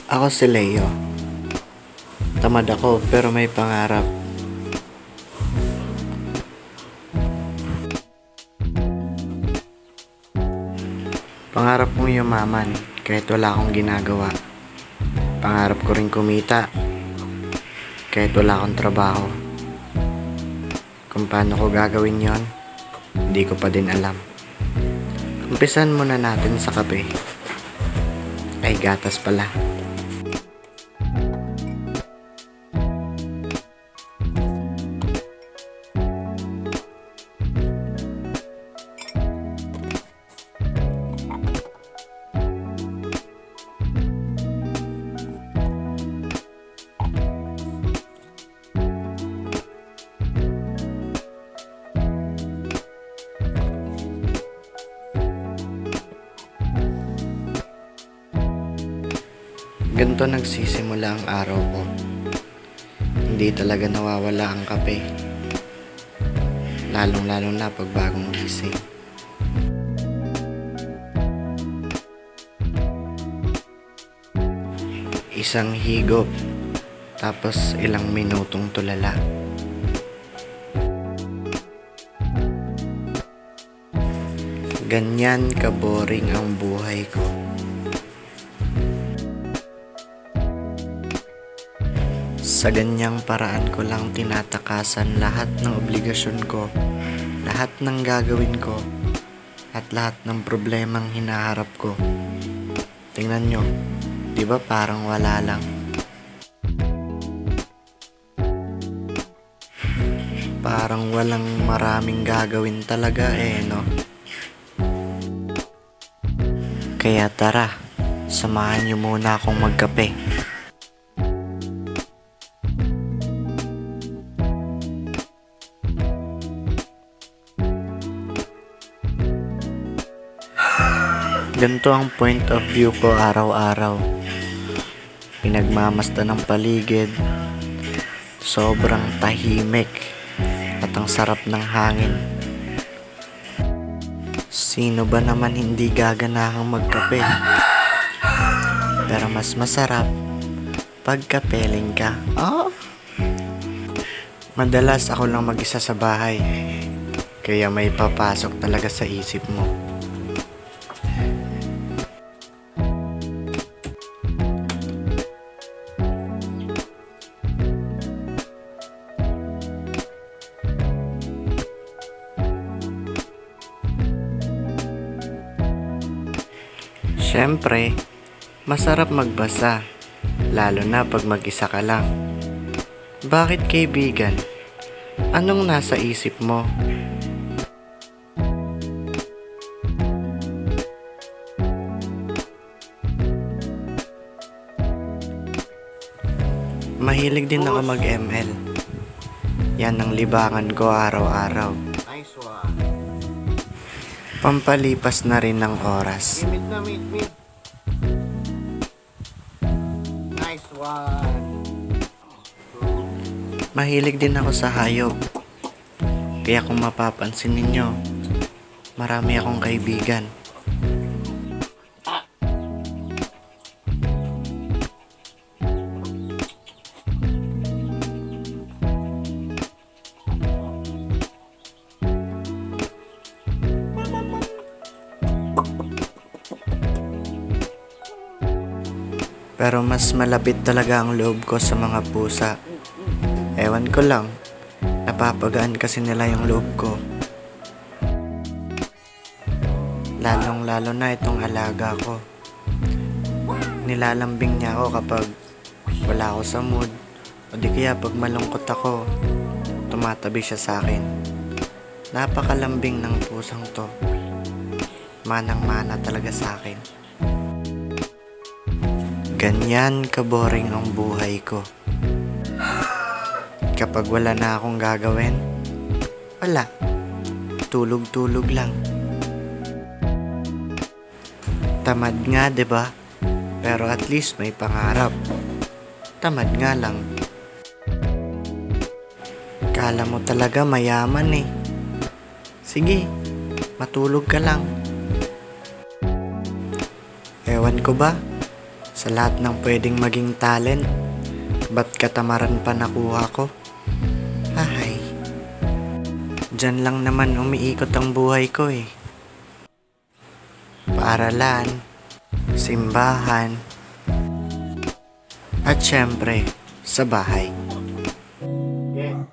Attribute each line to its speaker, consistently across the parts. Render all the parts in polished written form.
Speaker 1: Ako si Leo. Tamad ako pero may pangarap. Pangarap kong yumaman kahit wala akong ginagawa. Pangarap ko rin kumita kahit wala akong trabaho. Kung paano ko gagawin yon, hindi ko pa din alam. Umpisan muna natin sa kape. Ay, gatas pala. Ganito nagsisimula ang araw ko. Hindi talaga nawawala ang kape. Lalong-lalo na pag bagong gising. Isang higop, tapos ilang minutong tulala. Ganyan ka-boring ang buhay ko. Sa ganyang paraan ko lang tinatakasan lahat ng obligasyon ko, lahat ng gagawin ko, at lahat ng problemang hinaharap ko. Tingnan nyo, di ba parang wala lang? Parang walang maraming gagawin talaga no? Kaya tara, samahan nyo muna akong magkape. Ganito ang point of view ko araw-araw. Pinagmamasta ng paligid, sobrang tahimik, at ang sarap ng hangin. Sino ba naman hindi gaganahang magkape? Pero mas masarap pag kapeling ka. Oh! Madalas ako lang mag-isa sa bahay, kaya may papasok talaga sa isip mo. Siyempre, masarap magbasa, lalo na pag mag-isa ka lang. Bakit kaibigan? Anong nasa isip mo? Mahilig din ako mag-ML. Yan ang libangan ko araw-araw.
Speaker 2: Nice one.
Speaker 1: Pampalipas na rin ng oras.
Speaker 2: Mid na mid. Nice one.
Speaker 1: Mahilig din ako sa hayop. Kaya kung mapapansin ninyo, marami akong kaibigan. Pero mas malapit talaga ang loob ko sa mga pusa. Ewan ko lang, napapagaan kasi nila yung loob ko. Lalong-lalo na itong alaga ko. Nilalambing niya ako kapag wala ako sa mood, o di kaya pag malungkot ako, tumatabi siya sa akin. Napakalambing ng pusang to. Manang-mana talaga sa akin. Ganyan ka-boring ang buhay ko. Kapag wala na akong gagawin, wala. Tulog-tulog lang. Tamad nga, 'di ba? Pero at least may pangarap. Tamad nga lang. Kala mo talaga mayaman eh. Sige, matulog ka lang. Ewan ko ba? Sa lahat ng pwedeng maging talent, ba't katamaran pa nakuha ko? Ay, dyan lang naman umiikot ang buhay ko eh. Paaralan, simbahan, at syempre, sa bahay.
Speaker 2: Yeah.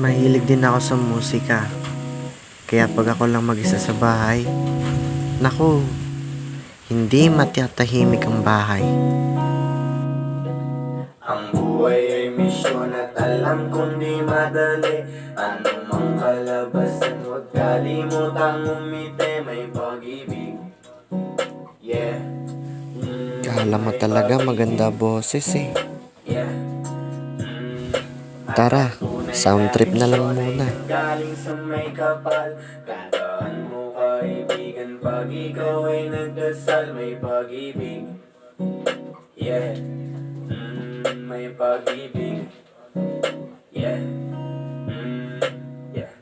Speaker 1: Mahilig din ako sa musika. Kaya pag ako lang mag-isa sa bahay, naku, hindi matiyatahimik ang bahay.
Speaker 3: Ang buhay ay misyon at alam kong di madali. Ano mang kalabasan, huwag kalimutang umiti. May pag-ibig, yeah.
Speaker 1: Kala mo talaga maganda boses eh.
Speaker 3: Yeah.
Speaker 1: Tara, sound trip na lang muna.
Speaker 3: Galing sa may kapal, tandaan mo kaibigan, pag ikaw ay nagdasal, may pag-ibig, yeah. May pag-ibig, yeah. Yeah.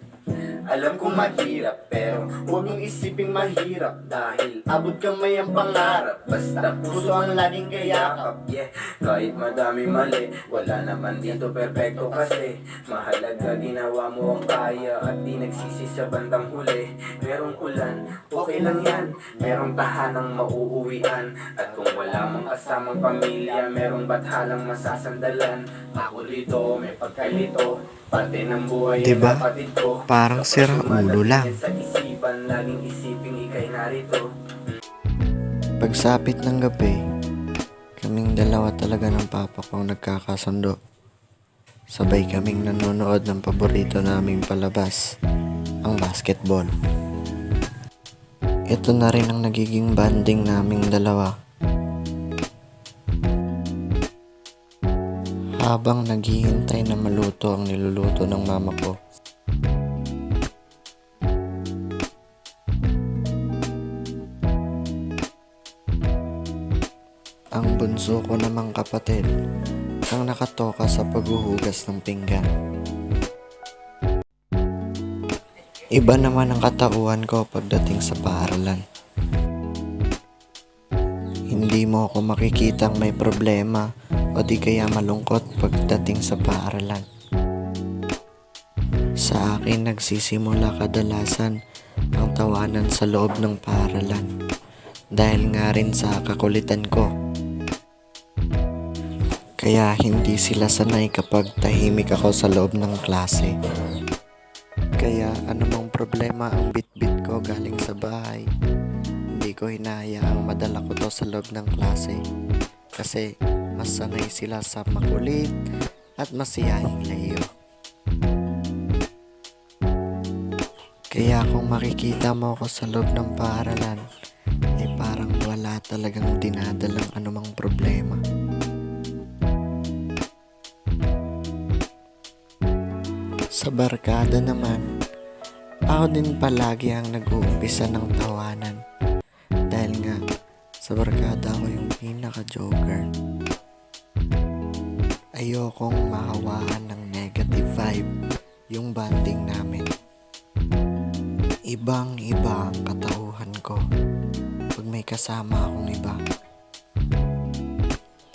Speaker 3: Alam kong mahirap pero huwag mong isiping mahirap, dahil abot kamay ang pangarap, basta puso ang laging kayakap, yeah. Kahit madami mali, wala naman dito perpekto kasi mahalaga ginawa mo ang kaya at di nagsisi sa bandang huli. Merong ulan, okay lang yan, merong tahanang mauuwian, at kung wala mong kasamang pamilya, merong bathalang masasandalan. Ako dito, may pagkalito, pati ng buhay ang
Speaker 1: Diba?
Speaker 3: kapatid ko.
Speaker 1: Parang sira ulo lang.
Speaker 3: Sa isipan, laging isiping ikay narito.
Speaker 1: Pagsapit ng gabi, kaming dalawa talaga ng papa ko ang nagkakasundo. Sabay kaming nanonood ng paborito naming palabas, ang basketball. Ito na rin ang nagiging banding naming dalawa. Habang naghihintay na maluto ang niluluto ng mama ko, ang bunso ko namang kapatid ang nakatoka sa paghuhugas ng pinggan. Iba naman ang katauhan ko pagdating sa paaralan. Hindi mo ako makikitang may problema o di kaya malungkot pagdating sa paaralan. Sa akin nagsisimula kadalasan ang tawanan sa loob ng paaralan dahil nga rin sa kakulitan ko. Kaya hindi sila sanay kapag tahimik ako sa loob ng klase. Kaya anumang problema ang bitbit ko galing sa bahay, hindi ko hinahayaang madala ko to sa loob ng klase. Kasi mas sanay sila sa makulit at masiyahing layo. Kaya kung makikita mo ako sa loob ng paaralan, ay parang wala talagang dinadalang anumang problema. Sa barkada naman, ako din palagi ang nag-uumpisa ng tawanan. Dahil nga, sa barkada ako yung pinaka-joker. Ayokong mahawaan ng negative vibe yung banding namin. Ibang-iba ang katauhan ko pag may kasama akong iba.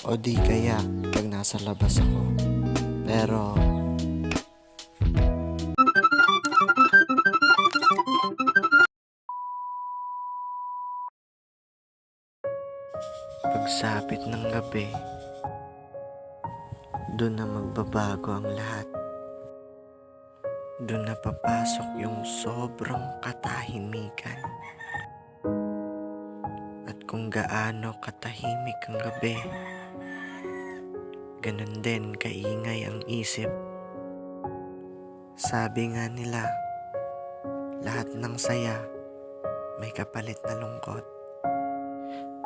Speaker 1: O di kaya pag nasa labas ako. Pero pagsapit ng gabi, doon na magbabago ang lahat. Doon na papasok yung sobrang katahimikan. At kung gaano katahimik ang gabi, ganun din kaingay ang isip. Sabi nga nila, lahat ng saya may kapalit na lungkot.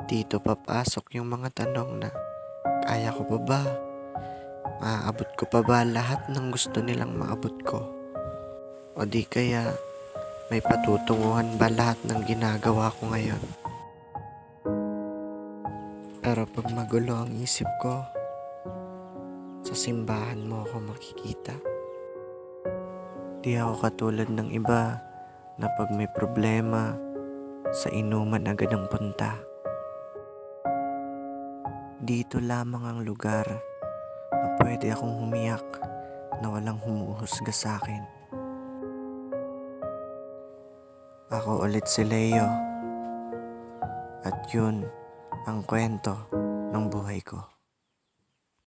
Speaker 1: Dito papasok yung mga tanong na, kaya ko pa ba? Maaabot ko pa ba lahat ng gusto nilang maabot ko? O di kaya, may patutunguhan ba lahat ng ginagawa ko ngayon? Pero pag magulo ang isip ko, sa simbahan mo ako makikita. Di ako katulad ng iba na pag may problema, sa inuman agad ang punta. Dito lamang ang lugar na pwede akong humiyak na walang humuhusga sa akin. Ako ulit si Leo. At yun ang kwento ng buhay ko.